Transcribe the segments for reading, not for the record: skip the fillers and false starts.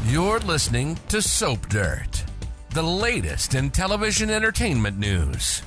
You're listening to Soap Dirt, the latest in television entertainment news.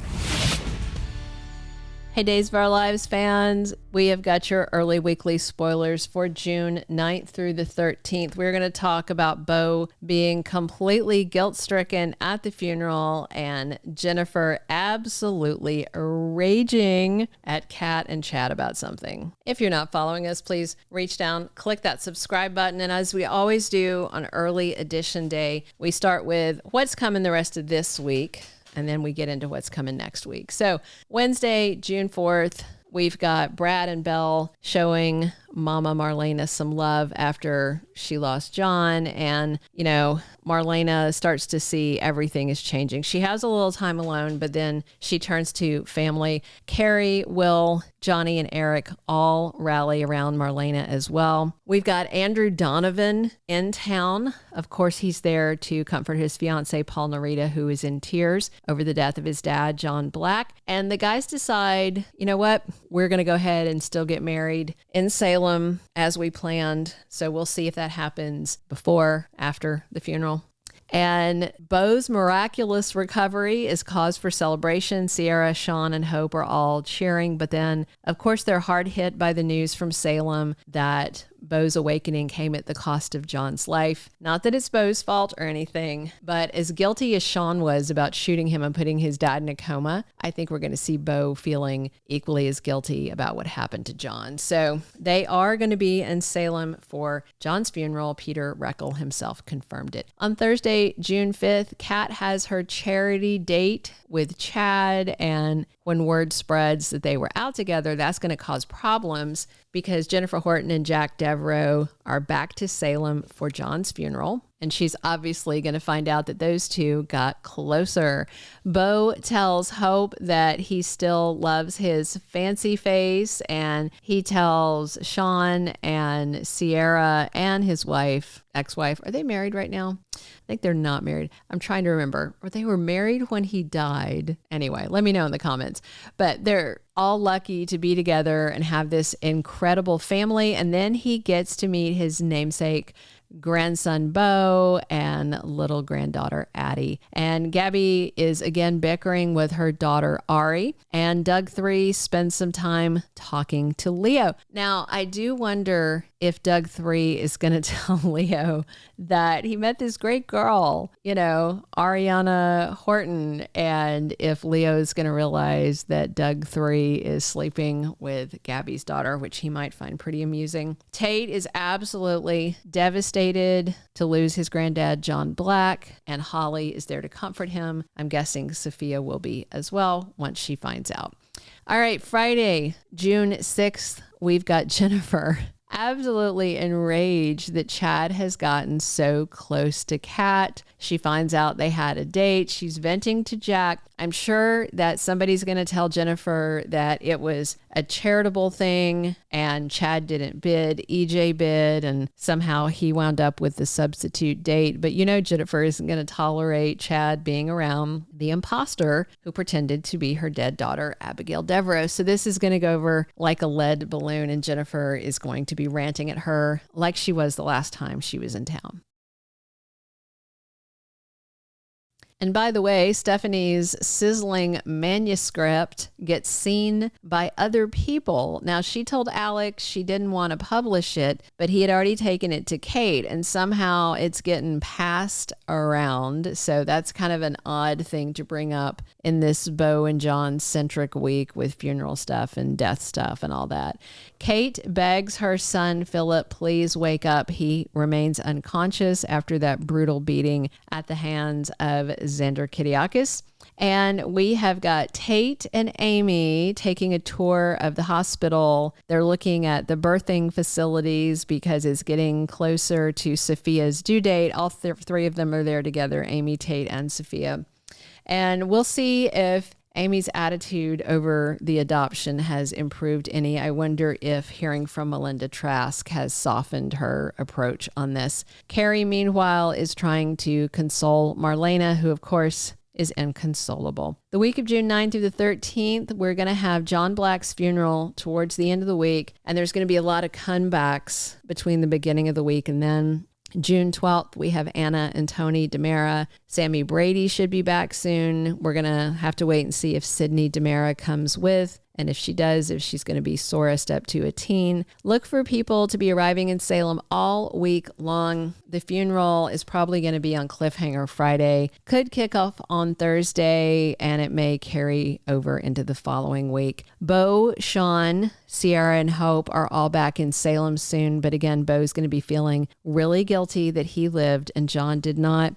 Hey, Days of Our Lives fans, we have got your early weekly spoilers for June 9th through the 13th. We're going to talk about Bo being completely guilt-stricken at the funeral and Jennifer absolutely raging at Kat and Chad about something. If you're not following us, please reach down, click that subscribe button. And as we always do on early edition day, we start with what's coming the rest of this week. And then we get into what's coming next week. So Wednesday, June 4th, we've got Brad and Belle showing Mama Marlena some love after she lost John. And, you know, Marlena starts to see everything is changing. She has a little time alone, but then she turns to family. Carrie, Will, Johnny, and Eric all rally around Marlena as well. We've got Andrew Donovan in town. Of course, he's there to comfort his fiancee, Paul Narita, who is in tears over the death of his dad, John Black. And the guys decide, you know what? We're going to go ahead and still get married in Salem as we planned. So we'll see if that happens before, after the funeral. And Bo's miraculous recovery is cause for celebration. Ciara, Shawn, and Hope are all cheering. But then, of course, they're hard hit by the news from Salem that Bo's awakening came at the cost of John's life. Not that it's Bo's fault or anything, but as guilty as Shawn was about shooting him and putting his dad in a coma, I think we're going to see Bo feeling equally as guilty about what happened to John. So they are going to be in Salem for John's funeral. Peter Reckell himself confirmed it. On Thursday, June 5th, Kat has her charity date with Chad, and when word spreads that they were out together, that's going to cause problems because Jennifer Horton and Jack Devereaux are back to Salem for John's funeral. And she's obviously going to find out that those two got closer. Bo tells Hope that he still loves his fancy face, and he tells Shawn and Ciara and his wife, ex-wife, are they married right now? I think they're not married. I'm trying to remember. Or they were married when he died. Anyway, let me know in the comments. But they're all lucky to be together and have this incredible family. And then he gets to meet his namesake grandson Bo and little granddaughter Addie. And Gabby is again bickering with her daughter Ari, and Doug 3 spends some time talking to Leo. Now, I do wonder if Doug 3 is going to tell Leo that he met this great girl, you know, Ariana Horton, and if Leo is going to realize that Doug 3 is sleeping with Gabby's daughter, which he might find pretty amusing. Tate is absolutely devastated to lose his granddad, John Black, and Holly is there to comfort him. I'm guessing Sophia will be as well once she finds out. All right, Friday, June 6th, we've got Jennifer absolutely enraged that Chad has gotten so close to Kat. She finds out they had a date. She's venting to Jack. I'm sure that somebody's going to tell Jennifer that it was a charitable thing and Chad didn't bid. EJ bid, and somehow he wound up with the substitute date. But you know, Jennifer isn't going to tolerate Chad being around the imposter who pretended to be her dead daughter, Abigail Devereaux. So this is going to go over like a lead balloon, and Jennifer is going to be ranting at her like she was the last time she was in town. And by the way, Stephanie's sizzling manuscript gets seen by other people. Now, she told Alex she didn't want to publish it, but he had already taken it to Kate, and somehow it's getting passed around. So that's kind of an odd thing to bring up in this Bo and John centric week with funeral stuff and death stuff and all that. Kate begs her son, Philip, please wake up. He remains unconscious after that brutal beating at the hands of Xander Kiriakis. And we have got Tate and Amy taking a tour of the hospital. They're looking at the birthing facilities because it's getting closer to Sophia's due date. All three of them are there together, Amy, Tate, and Sophia. And we'll see if Amy's attitude over the adoption has improved any. I wonder if hearing from Melinda Trask has softened her approach on this. Carrie, meanwhile, is trying to console Marlena, who, of course, is inconsolable. The week of June 9th through the 13th, we're going to have John Black's funeral towards the end of the week, and there's going to be a lot of comebacks between the beginning of the week and then June 12th, we have Anna and Tony DiMera. Sammy Brady should be back soon. We're going to have to wait and see if Sydney DiMera comes with. And if she does, if she's going to be sorest up to a teen. Look for people to be arriving in Salem all week long. The funeral is probably going to be on Cliffhanger Friday. Could kick off on Thursday, and it may carry over into the following week. Bo, Shawn, Ciara, and Hope are all back in Salem soon. But again, Bo's going to be feeling really guilty that he lived and John did not.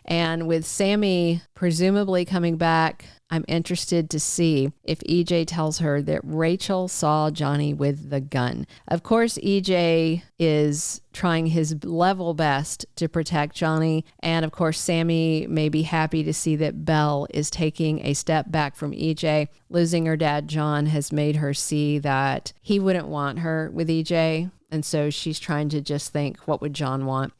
And with Sammy presumably coming back, I'm interested to see if EJ tells her that Reckell saw Johnny with the gun. Of course, EJ is trying his level best to protect Johnny. And of course, Sammy may be happy to see that Belle is taking a step back from EJ. Losing her dad, John, has made her see that he wouldn't want her with EJ. And so she's trying to just think, what would John want?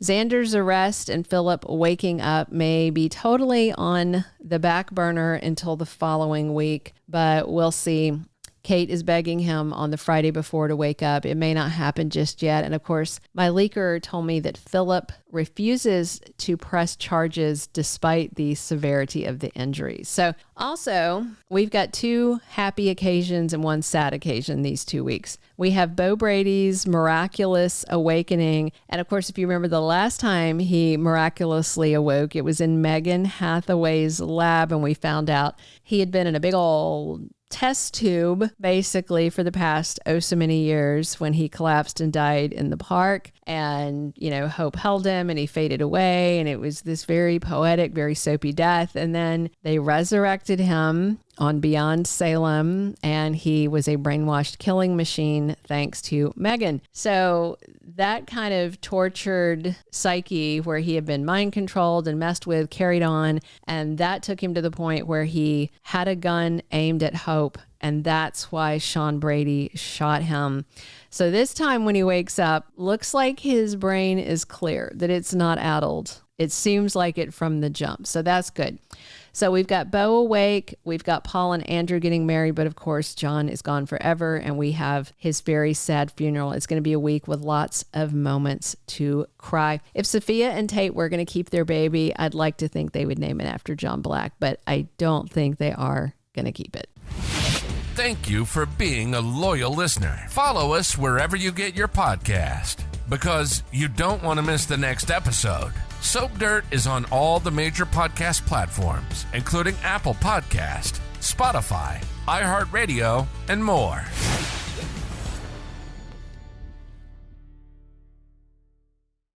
Xander's arrest and Philip waking up may be totally on the back burner until the following week, but we'll see. Kate is begging him on the Friday before to wake up. It may not happen just yet. And of course, my leaker told me that Philip refuses to press charges despite the severity of the injuries. So also, we've got 2 happy occasions and 1 sad occasion these 2 weeks. We have Bo Brady's miraculous awakening. And of course, if you remember the last time he miraculously awoke, it was in Megan Hathaway's lab. And we found out he had been in a big old test tube basically for the past so many years when he collapsed and died in the park. And, you know, Hope held him and he faded away. And it was this very poetic, very soapy death. And then they resurrected him on Beyond Salem, and he was a brainwashed killing machine thanks to Megan. So that kind of tortured psyche where he had been mind controlled and messed with carried on, and that took him to the point where he had a gun aimed at Hope, and that's why Shawn Brady shot him. So this time when he wakes up, looks like his brain is clear, that it's not addled. It seems like it from the jump, so that's good. So we've got Bo awake, we've got Paul and Andrew getting married, but of course John is gone forever, and we have his very sad funeral. It's going to be a week with lots of moments to cry. If Sophia and Tate were going to keep their baby, I'd like to think they would name it after John Black, but I don't think they are going to keep it. Thank you for being a loyal listener. Follow us wherever you get your podcast, because you don't want to miss the next episode. Soap Dirt is on all the major podcast platforms, including Apple Podcast, Spotify, iHeartRadio, and more.